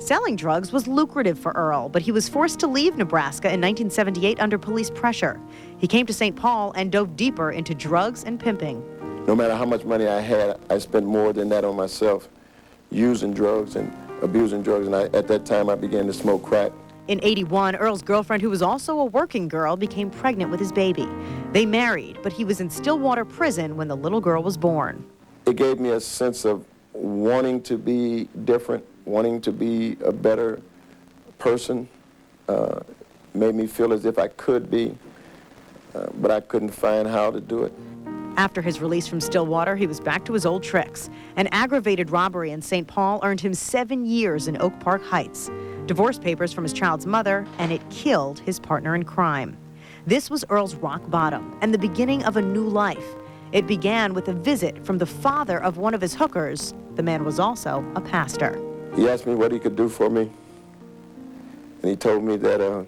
Selling drugs was lucrative for Earl, but he was forced to leave Nebraska in 1978 under police pressure. He came to St. Paul and dove deeper into drugs and pimping. No matter how much money I had, I spent more than that on myself, using drugs and abusing drugs, and at that time I began to smoke crack. In '81, Earl's girlfriend, who was also a working girl, became pregnant with his baby. They married, but he was in Stillwater prison when the little girl was born. It gave me a sense of wanting to be different, wanting to be a better person. Made me feel as if I could be, but I couldn't find how to do it. After his release from Stillwater, he was back to his old tricks. An aggravated robbery in St. Paul earned him 7 years in Oak Park Heights, divorce papers from his child's mother, and it killed his partner in crime. This was Earl's rock bottom and the beginning of a new life. It began with a visit from the father of one of his hookers. The man was also a pastor. He asked me what he could do for me, and he told me that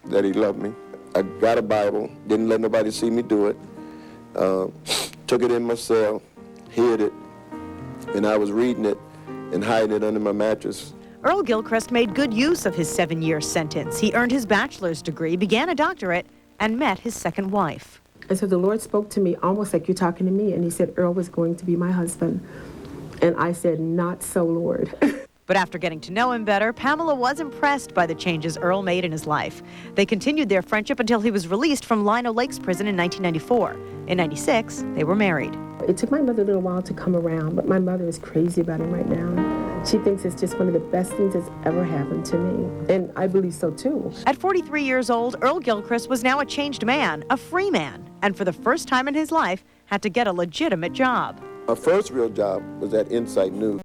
he loved me. I got a Bible, didn't let nobody see me do it, took it in my cell, hid it, and I was reading it and hiding it under my mattress. Earl Gilchrist made good use of his 7-year sentence. He earned his bachelor's degree, began a doctorate, and met his second wife. And so the Lord spoke to me almost like you're talking to me, and he said Earl was going to be my husband. And I said, not so, Lord. But after getting to know him better, Pamela was impressed by the changes Earl made in his life. They continued their friendship until he was released from Lino Lakes Prison in 1994. In '96, they were married. It took my mother a little while to come around, but my mother is crazy about him right now. She thinks it's just one of the best things that's ever happened to me, and I believe so too. At 43 years old, Earl Gilchrist was now a changed man, a free man, and for the first time in his life, had to get a legitimate job. My first real job was at Insight News.